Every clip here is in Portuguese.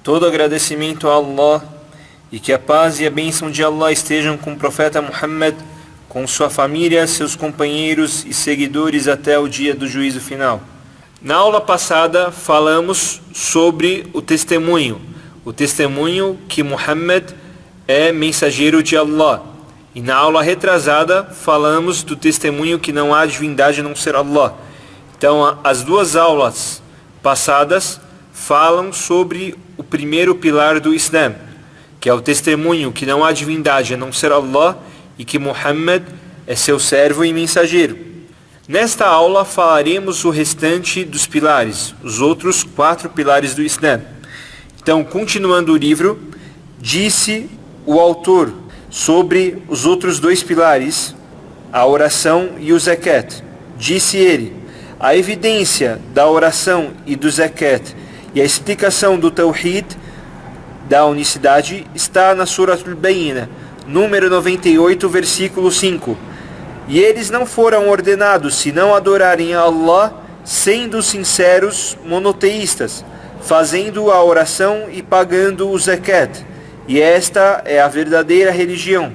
Todo agradecimento a Allah e que a paz e a bênção de Allah estejam com o profeta Muhammad, com sua família, seus companheiros e seguidores até o dia do juízo final. Na aula passada falamos sobre o testemunho que Muhammad é mensageiro de Allah. E na aula retrasada falamos do testemunho que não há divindade a não ser Allah. Então as duas aulas passadas falam sobre o primeiro pilar do Islã, que é o testemunho que não há divindade a não ser Allah e que Muhammad é seu servo e mensageiro. Nesta aula falaremos o restante dos pilares, os outros 4 pilares do Islã. Então, continuando o livro, disse o autor sobre os outros 2 pilares, a oração e o zakat. Disse ele: a evidência da oração e do zakat e a explicação do Tawhid, da unicidade, está na Surah Al-Bayyinah, número 98, versículo 5. E eles não foram ordenados senão adorarem a Allah, sendo sinceros monoteístas, fazendo a oração e pagando o zakat. E esta é a verdadeira religião.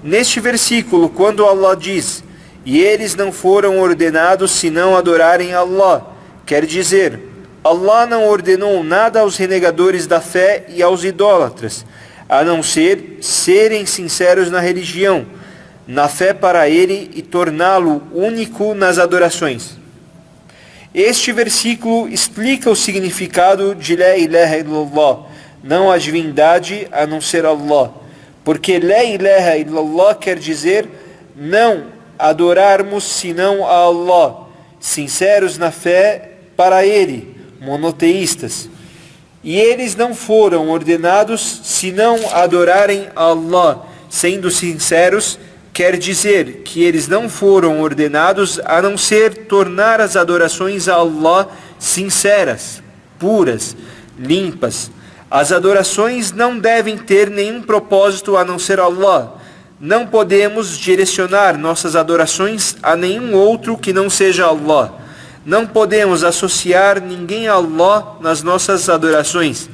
Neste versículo, quando Allah diz: e eles não foram ordenados senão adorarem a Allah, quer dizer, Allah não ordenou nada aos renegadores da fé e aos idólatras, a não ser serem sinceros na religião, na fé para Ele e torná-lo único nas adorações. Este versículo explica o significado de La ilaha illallah, não há divindade a não ser Allah, porque La ilaha illallah quer dizer não adorarmos senão a Allah, sinceros na fé para Ele, monoteístas. E eles não foram ordenados senão adorarem a Allah, sendo sinceros, quer dizer que eles não foram ordenados a não ser tornar as adorações a Allah sinceras, puras, limpas. As adorações não devem ter nenhum propósito a não ser Allah. Não podemos direcionar nossas adorações a nenhum outro que não seja Allah. Não podemos associar ninguém a Allah nas nossas adorações.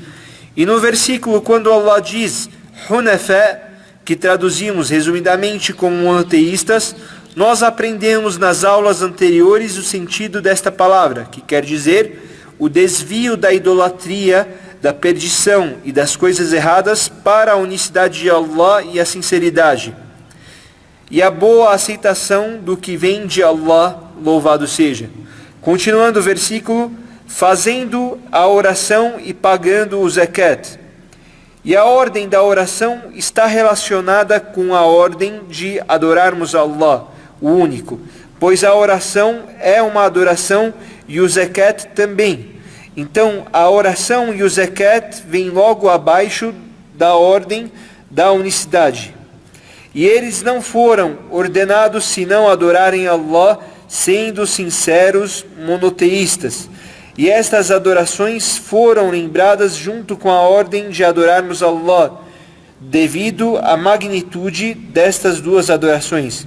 E no versículo, quando Allah diz Hunafa, que traduzimos resumidamente como monoteístas, nós aprendemos nas aulas anteriores o sentido desta palavra, que quer dizer o desvio da idolatria, da perdição e das coisas erradas para a unicidade de Allah e a sinceridade. E a boa aceitação do que vem de Allah, louvado seja. Continuando o versículo, fazendo a oração e pagando o zakat. E a ordem da oração está relacionada com a ordem de adorarmos Allah, o único, pois a oração é uma adoração e o zakat também. Então, a oração e o zakat vêm logo abaixo da ordem da unicidade. E eles não foram ordenados senão adorarem Allah, sendo sinceros monoteístas. E estas adorações foram lembradas junto com a ordem de adorarmos Allah, devido à magnitude destas duas adorações.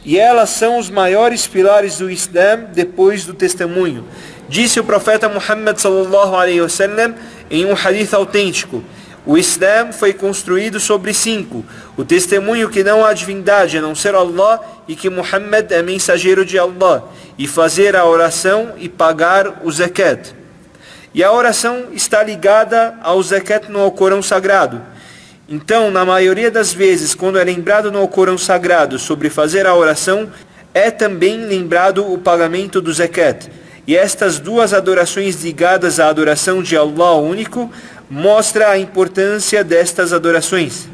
E elas são os maiores pilares do Islã depois do testemunho. Disse o profeta Muhammad sallallahu alaihi wasallam em um hadith autêntico: o Islã foi construído sobre 5: o testemunho que não há divindade a não ser Allah e que Muhammad é mensageiro de Allah, e fazer a oração e pagar o zakat. E a oração está ligada ao zakat no Alcorão Sagrado. Então, na maioria das vezes, quando é lembrado no Alcorão Sagrado sobre fazer a oração, é também lembrado o pagamento do zakat. E estas duas adorações ligadas à adoração de Allah único mostra a importância destas adorações.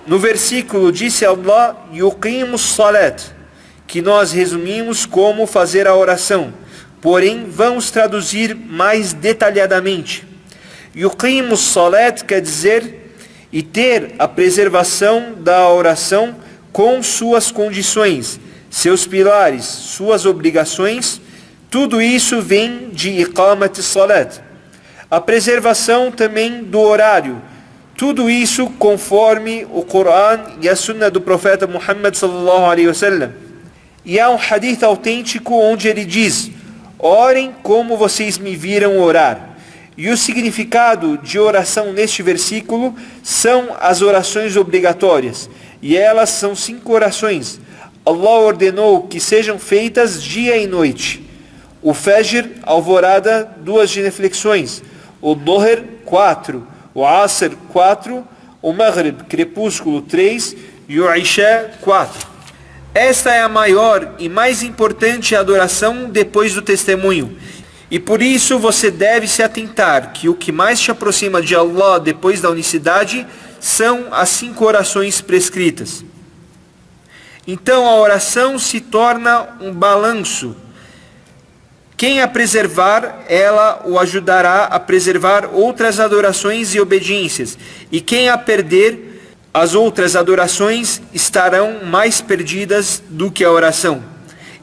No versículo disse Allah: yuqimus salat, que nós resumimos como fazer a oração, porém vamos traduzir mais detalhadamente. Yuqimus salat quer dizer e ter a preservação da oração com suas condições, seus pilares, suas obrigações. Tudo isso vem de iqamat salat. A preservação também do horário. Tudo isso conforme o Corão e a Sunna do profeta Muhammad sallallahu alaihi wasallam. E há um hadith autêntico onde ele diz: orem como vocês me viram orar. E o significado de oração neste versículo são as orações obrigatórias. E elas são 5 orações. Allah ordenou que sejam feitas dia e noite. O Fajr, alvorada, 2 genuflexões. O Dhuhr, 4. O Asr, 4. O Maghrib, crepúsculo, 3. E o Isha, 4. Esta é a maior e mais importante adoração depois do testemunho. E por isso você deve se atentar que o que mais te aproxima de Allah depois da unicidade são as 5 orações prescritas. Então a oração se torna um balanço. Quem a preservar, ela o ajudará a preservar outras adorações e obediências. E quem a perder, as outras adorações estarão mais perdidas do que a oração.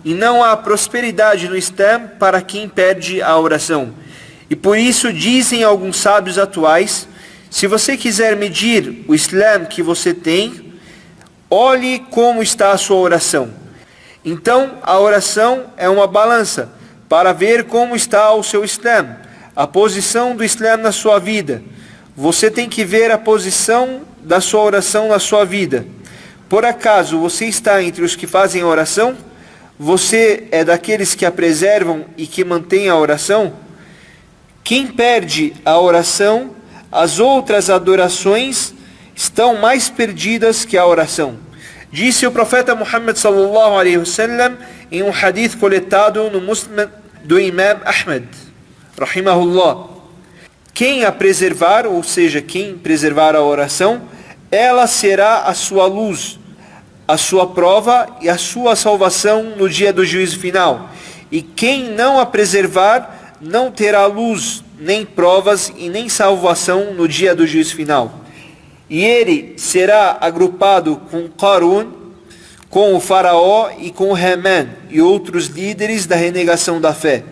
E não há prosperidade no Islã para quem perde a oração. E por isso dizem alguns sábios atuais, se você quiser medir o Islã que você tem, olhe como está a sua oração. Então a oração é uma balança para ver como está o seu Islã, a posição do Islã na sua vida. Você tem que ver a posição da sua oração na sua vida. Por acaso você está entre os que fazem a oração? Você é daqueles que a preservam e que mantêm a oração? Quem perde a oração, as outras adorações estão mais perdidas que a oração. Disse o profeta Muhammad sallallahu alaihi wasallam em um hadith coletado no Musnad do Imam Ahmad, rahimahullah. Quem a preservar, ou seja, quem preservar a oração, ela será a sua luz, a sua prova e a sua salvação no dia do juízo final. E quem não a preservar, não terá luz, nem provas e nem salvação no dia do juízo final. E ele será agrupado com Qarun, com o faraó e com Haman e outros líderes da renegação da fé.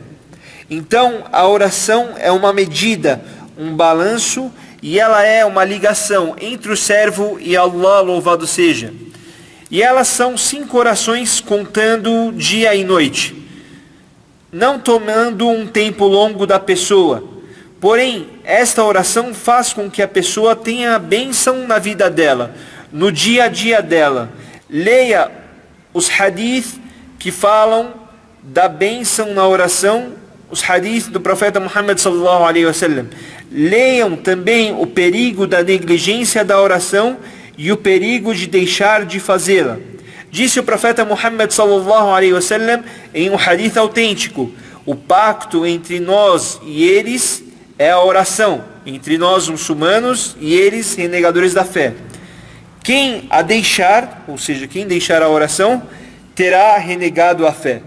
Então a oração é uma medida, um balanço, e ela é uma ligação entre o servo e Allah, louvado seja. E elas são 5 orações contando dia e noite, não tomando um tempo longo da pessoa. Porém, esta oração faz com que a pessoa tenha a bênção na vida dela, no dia a dia dela. Leia os hadith que falam da bênção na oração, os hadith do profeta Muhammad sallallahu alaihi wasallam. Leiam também o perigo da negligência da oração e o perigo de deixar de fazê-la. Disse o profeta Muhammad sallallahu alaihi wasallam em um hadith autêntico: o pacto entre nós e eles é a oração, entre nós muçulmanos e eles renegadores da fé. Quem a deixar, ou seja, quem deixar a oração, terá renegado a fé.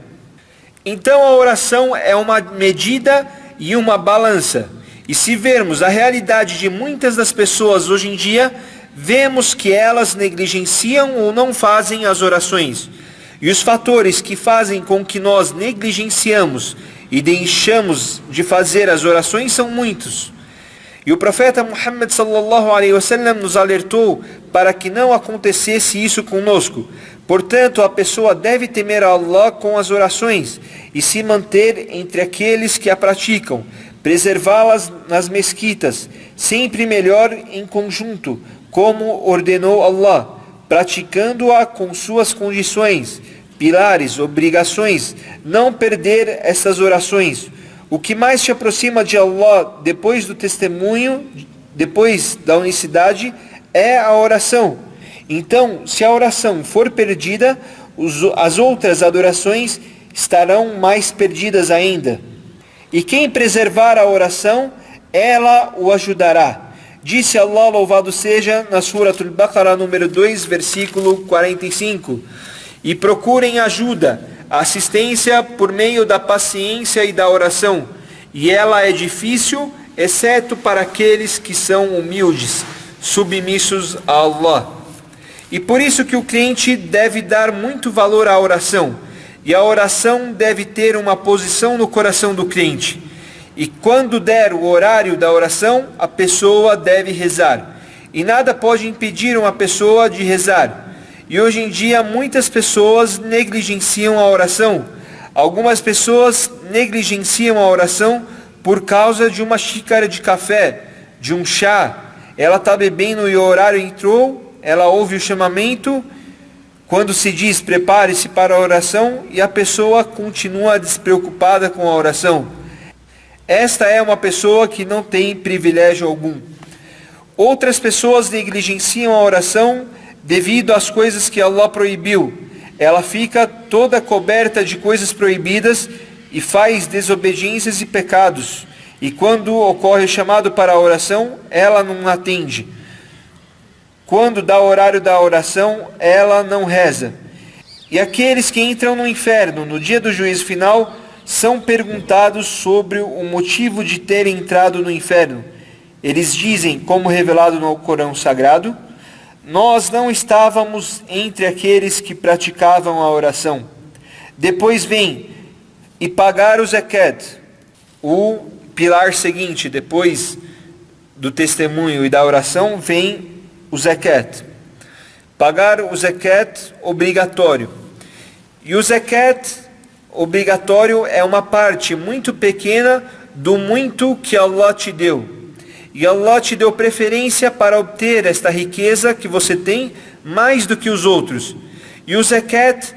Então a oração é uma medida e uma balança. E se vermos a realidade de muitas das pessoas hoje em dia, vemos que elas negligenciam ou não fazem as orações. E os fatores que fazem com que nós negligenciamos e deixamos de fazer as orações são muitos. E o profeta Muhammad sallallahu alaihi wasallam nos alertou para que não acontecesse isso conosco. Portanto, a pessoa deve temer a Allah com as orações e se manter entre aqueles que a praticam, preservá-las nas mesquitas, sempre melhor em conjunto, como ordenou Allah, praticando-a com suas condições, pilares, obrigações, não perder essas orações. O que mais te aproxima de Allah depois do testemunho, depois da unicidade, é a oração. Então, se a oração for perdida, as outras adorações estarão mais perdidas ainda. E quem preservar a oração, ela o ajudará. Disse Allah, louvado seja, na Suratul Baqarah número 2, versículo 45. E procurem ajuda, assistência por meio da paciência e da oração. E ela é difícil, exceto para aqueles que são humildes, submissos a Allah. E por isso que o crente deve dar muito valor à oração. E a oração deve ter uma posição no coração do crente. E quando der o horário da oração, a pessoa deve rezar. E nada pode impedir uma pessoa de rezar. E hoje em dia muitas pessoas negligenciam a oração. Algumas pessoas negligenciam a oração por causa de uma xícara de café, de um chá. Ela está bebendo e o horário entrou, ela ouve o chamamento, quando se diz prepare-se para a oração, e a pessoa continua despreocupada com a oração. Esta é uma pessoa que não tem privilégio algum. Outras pessoas negligenciam a oração devido às coisas que Allah proibiu. Ela fica toda coberta de coisas proibidas e faz desobediências e pecados. E quando ocorre o chamado para a oração, ela não atende. Quando dá o horário da oração, ela não reza. E aqueles que entram no inferno no dia do juízo final são perguntados sobre o motivo de terem entrado no inferno. Eles dizem, como revelado no Corão Sagrado: nós não estávamos entre aqueles que praticavam a oração. Depois vem e pagar o zakat, o pilar seguinte, depois do testemunho e da oração, vem o zakat. Pagar o zakat obrigatório. E o zakat obrigatório é uma parte muito pequena do muito que Allah te deu. E Allah te deu preferência para obter esta riqueza que você tem mais do que os outros. E o zakat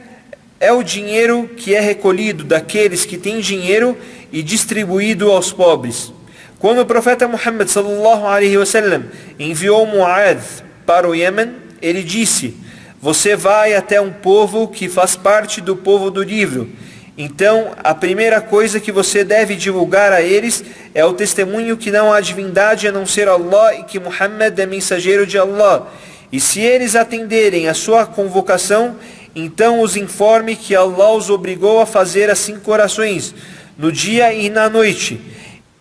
é o dinheiro que é recolhido daqueles que têm dinheiro e distribuído aos pobres. Quando o profeta Muhammad sallallahu alaihi wasallam enviou Mu'adh para o Iêmen, ele disse: você vai até um povo que faz parte do povo do livro. Então, a primeira coisa que você deve divulgar a eles é o testemunho que não há divindade a não ser Allah e que Muhammad é mensageiro de Allah. E se eles atenderem a sua convocação, então os informe que Allah os obrigou a fazer as 5 orações, no dia e na noite.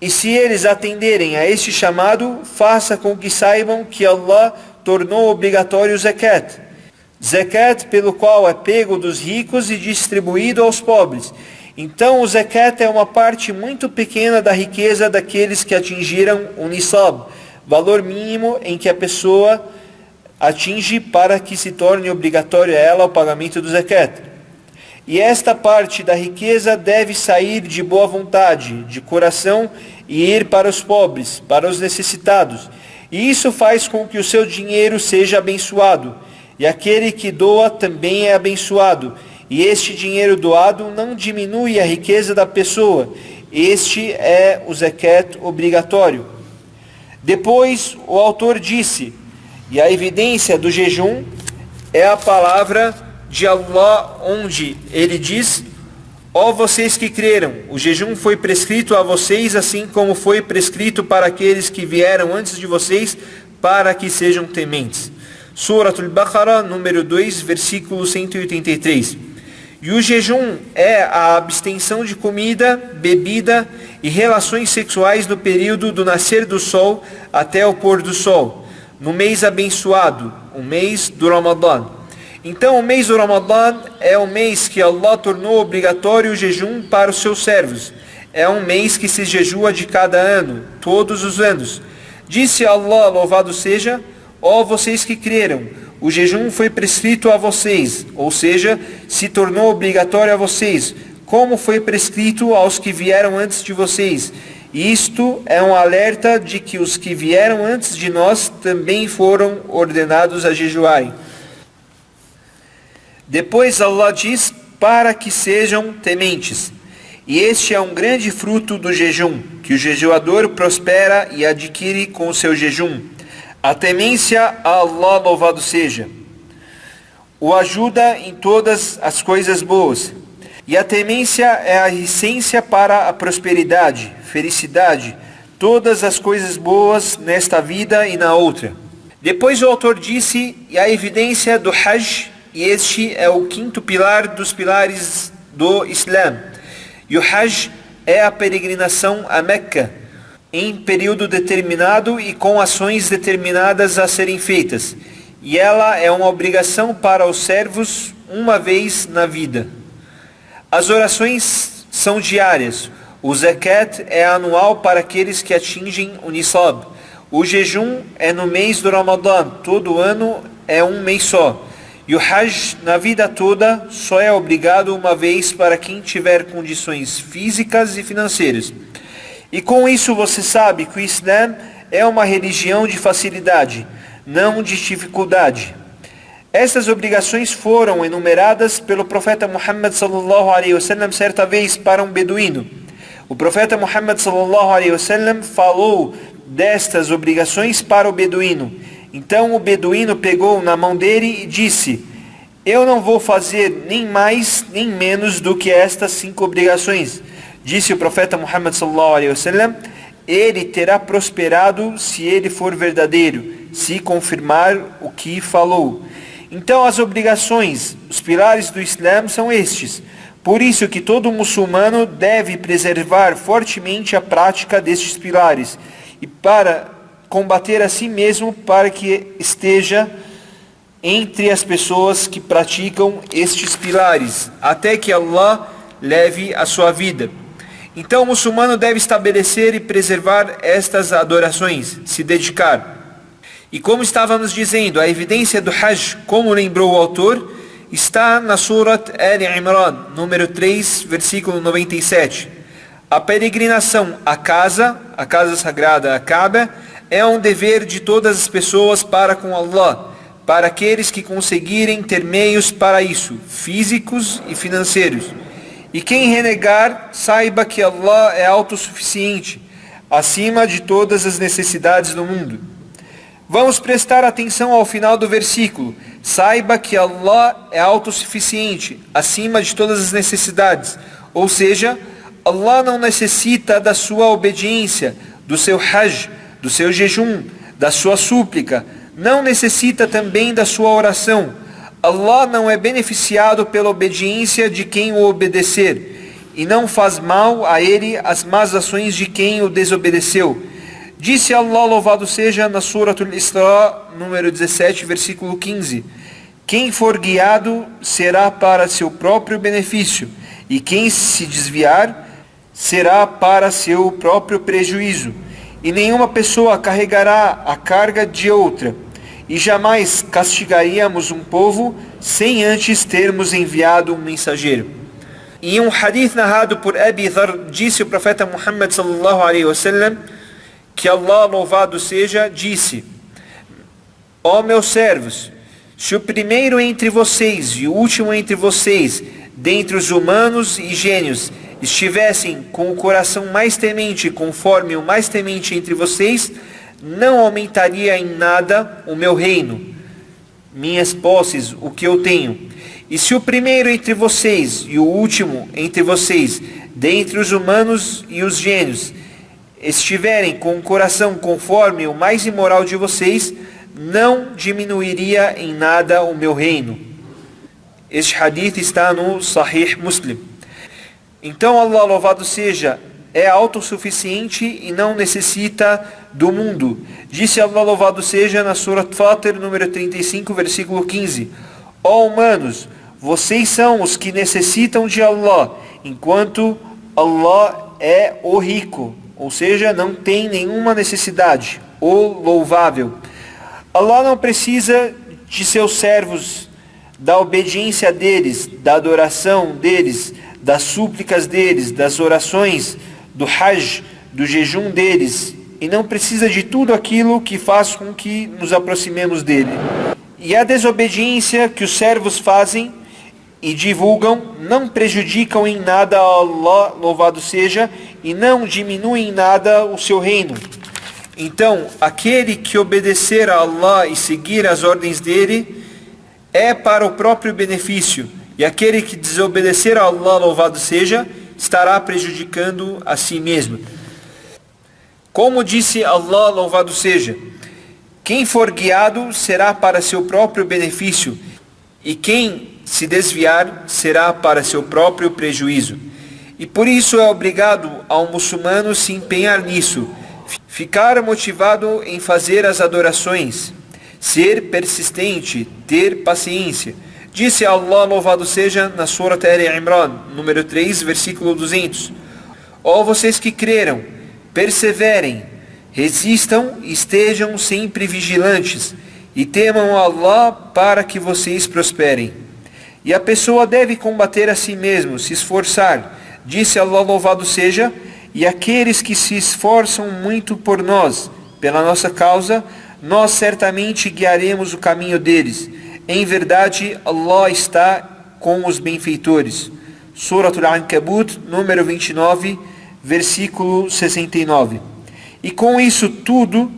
E se eles atenderem a este chamado, faça com que saibam que Allah tornou obrigatório o zakat. Zakat pelo qual é pego dos ricos e distribuído aos pobres. Então o zakat é uma parte muito pequena da riqueza daqueles que atingiram o nisab, valor mínimo em que a pessoa atinge para que se torne obrigatório a ela o pagamento do zakat. E esta parte da riqueza deve sair de boa vontade, de coração, e ir para os pobres, para os necessitados. E isso faz com que o seu dinheiro seja abençoado. E aquele que doa também é abençoado. E este dinheiro doado não diminui a riqueza da pessoa. Este é o zakat obrigatório. Depois o autor disse, e a evidência do jejum é a palavra de Allah, onde ele diz: ó vocês que creram, o jejum foi prescrito a vocês, assim como foi prescrito para aqueles que vieram antes de vocês, para que sejam tementes. Suratul Baqarah, número 2, versículo 183. E o jejum é a abstenção de comida, bebida e relações sexuais no período do nascer do sol até o pôr do sol, no mês abençoado, o mês do Ramadã. Então o mês do Ramadã é o mês que Allah tornou obrigatório o jejum para os seus servos. É um mês que se jejua de cada ano, todos os anos. Disse Allah, louvado seja: ó vocês que creram, o jejum foi prescrito a vocês, ou seja, se tornou obrigatório a vocês, como foi prescrito aos que vieram antes de vocês. Isto é um alerta de que os que vieram antes de nós também foram ordenados a jejuarem. Depois Allah diz: para que sejam tementes. E este é um grande fruto do jejum, que o jejuador prospera e adquire com o seu jejum. A temência a Allah, louvado seja, o ajuda em todas as coisas boas. E a temência é a essência para a prosperidade, felicidade, todas as coisas boas nesta vida e na outra. Depois o autor disse, e a evidência do Hajj, e este é o 5º pilar dos pilares do Islã. E o Hajj é a peregrinação a Meca, em período determinado e com ações determinadas a serem feitas. E ela é uma obrigação para os servos uma vez na vida. As orações são diárias. O zakat é anual para aqueles que atingem o nisab. O jejum é no mês do Ramadã. Todo ano é um mês só. E o Hajj na vida toda só é obrigado uma vez para quem tiver condições físicas e financeiras. E com isso você sabe que o Islã é uma religião de facilidade, não de dificuldade. Essas obrigações foram enumeradas pelo profeta Muhammad sallallahu alaihi wasallam certa vez para um beduíno. O profeta Muhammad sallallahu alaihi wasallam falou destas obrigações para o beduíno. Então o beduíno pegou na mão dele e disse: eu não vou fazer nem mais nem menos do que estas 5 obrigações. Disse o profeta Muhammad sallallahu alaihi wasallam: ele terá prosperado se ele for verdadeiro, se confirmar o que falou. Então as obrigações, os pilares do Islã são estes. Por isso que todo muçulmano deve preservar fortemente a prática destes pilares e para combater a si mesmo para que esteja entre as pessoas que praticam estes pilares, até que Allah leve a sua vida. Então o muçulmano deve estabelecer e preservar estas adorações, se dedicar. E como estávamos dizendo, a evidência do Hajj, como lembrou o autor, está na Surat Al-Imran, número 3, versículo 97. A peregrinação à casa sagrada, a Kaaba, é um dever de todas as pessoas para com Allah, para aqueles que conseguirem ter meios para isso, físicos e financeiros. E quem renegar, saiba que Allah é autossuficiente, acima de todas as necessidades do mundo. Vamos prestar atenção ao final do versículo. Saiba que Allah é autossuficiente, acima de todas as necessidades. Ou seja, Allah não necessita da sua obediência, do seu hajj, do seu jejum, da sua súplica. Não necessita também da sua oração. Allah não é beneficiado pela obediência de quem o obedecer, e não faz mal a ele as más ações de quem o desobedeceu. Disse Allah, louvado seja, na Suratul Isra, número 17, versículo 15: quem for guiado será para seu próprio benefício, e quem se desviar será para seu próprio prejuízo. E nenhuma pessoa carregará a carga de outra, e jamais castigaríamos um povo sem antes termos enviado um mensageiro. Em um hadith narrado por Abi Dharr, disse o profeta Muhammad sallallahu alaihi wasallam que Allah, louvado seja, disse: ó meus servos, se o primeiro entre vocês e o último entre vocês, dentre os humanos e gênios, estivessem com o coração mais temente conforme o mais temente entre vocês, não aumentaria em nada o meu reino, minhas posses, o que eu tenho. E se o primeiro entre vocês e o último entre vocês, dentre os humanos e os gênios, estiverem com o coração conforme o mais imoral de vocês, não diminuiria em nada o meu reino. Este hadith está no Sahih Muslim. Então Allah, louvado seja, é autossuficiente e não necessita do mundo. Disse Allah, louvado seja, na Surat Fatir, número 35, versículo 15: ó humanos, vocês são os que necessitam de Allah, enquanto Allah é o rico, ou seja, não tem nenhuma necessidade, o louvável. Allah não precisa de seus servos, da obediência deles, da adoração deles, das súplicas deles, das orações, do hajj, do jejum deles, e não precisa de tudo aquilo que faz com que nos aproximemos dele. E a desobediência que os servos fazem e divulgam não prejudicam em nada a Allah, louvado seja, e não diminuem em nada o seu reino. Então, aquele que obedecer a Allah e seguir as ordens dele é para o próprio benefício, e aquele que desobedecer a Allah, louvado seja, estará prejudicando a si mesmo. Como disse Allah, louvado seja: quem for guiado será para seu próprio benefício, e quem se desviar será para seu próprio prejuízo. E por isso é obrigado ao muçulmano se empenhar nisso, ficar motivado em fazer as adorações, ser persistente, ter paciência. Disse Allah, louvado seja, na Surat Al-Imran, número 3, versículo 200: ó vocês que creram, perseverem, resistam e estejam sempre vigilantes, e temam Allah para que vocês prosperem. E a pessoa deve combater a si mesmo, se esforçar. Disse Allah, louvado seja: e aqueles que se esforçam muito por nós, pela nossa causa, nós certamente guiaremos o caminho deles. Em verdade, Allah está com os benfeitores. Surat Al-Ankabut, número 29, versículo 69. E com isso tudo,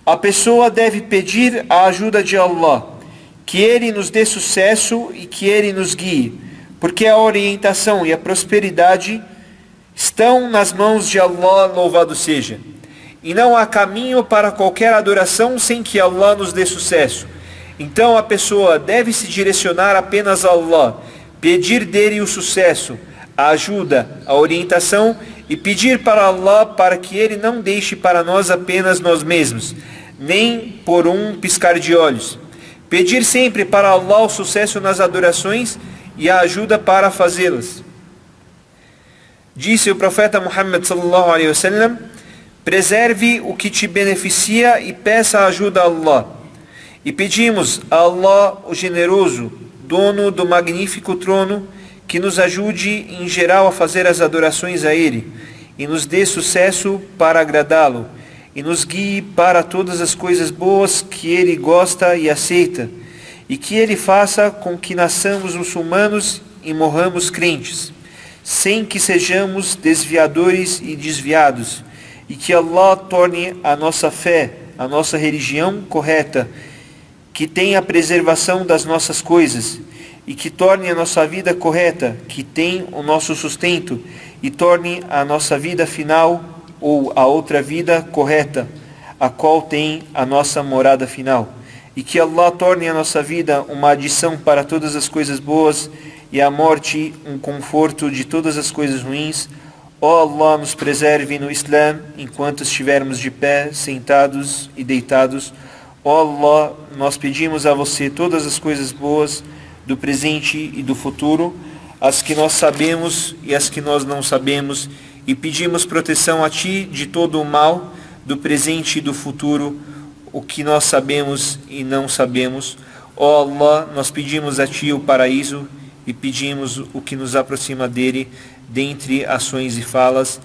a pessoa deve pedir a ajuda de Allah, que Ele nos dê sucesso e que Ele nos guie, porque a orientação e a prosperidade estão nas mãos de Allah, louvado seja. E não há caminho para qualquer adoração sem que Allah nos dê sucesso. Então a pessoa deve se direcionar apenas a Allah, pedir dele o sucesso, a ajuda, a orientação e pedir para Allah para que Ele não deixe para nós apenas nós mesmos, nem por um piscar de olhos. Pedir sempre para Allah o sucesso nas adorações e a ajuda para fazê-las. Disse o profeta Muhammad sallallahu alaihi wasallam: preserve o que te beneficia e peça ajuda a Allah. E pedimos a Allah, o generoso, dono do magnífico trono, que nos ajude em geral a fazer as adorações a Ele, e nos dê sucesso para agradá-lo, e nos guie para todas as coisas boas que Ele gosta e aceita, e que Ele faça com que nasçamos muçulmanos e morramos crentes, sem que sejamos desviadores e desviados, e que Allah torne a nossa fé, a nossa religião correta, que tenha a preservação das nossas coisas, e que torne a nossa vida correta, que tem o nosso sustento, e torne a nossa vida final, ou a outra vida correta, a qual tem a nossa morada final. E que Allah torne a nossa vida uma adição para todas as coisas boas, e a morte um conforto de todas as coisas ruins. Ó Allah, nos preserve no Islã, enquanto estivermos de pé, sentados e deitados. Ó Allah, nós pedimos a você todas as coisas boas do presente e do futuro, as que nós sabemos e as que nós não sabemos, e pedimos proteção a Ti de todo o mal, do presente e do futuro, o que nós sabemos e não sabemos. Ó Allah, nós pedimos a Ti o paraíso, e pedimos o que nos aproxima dele, dentre ações e falas,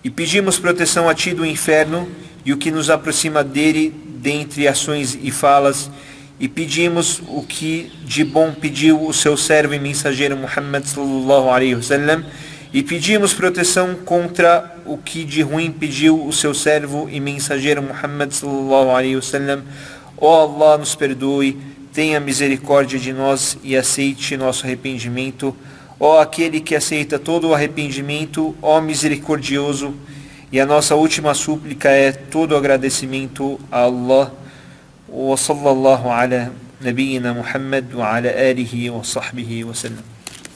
e pedimos proteção a Ti do inferno, e o que nos aproxima dele, dentre ações e falas, e pedimos o que de bom pediu o seu servo e mensageiro Muhammad sallallahu alaihi wasallam, e pedimos proteção contra o que de ruim pediu o seu servo e mensageiro Muhammad sallallahu alaihi wasallam. Ó Allah, nos perdoe, tenha misericórdia de nós e aceite nosso arrependimento. Ó aquele que aceita todo o arrependimento, ó misericordioso, e a nossa última súplica é todo o agradecimento a Allah. وصلى الله على نبينا محمد وعلى آله وصحبه وسلم.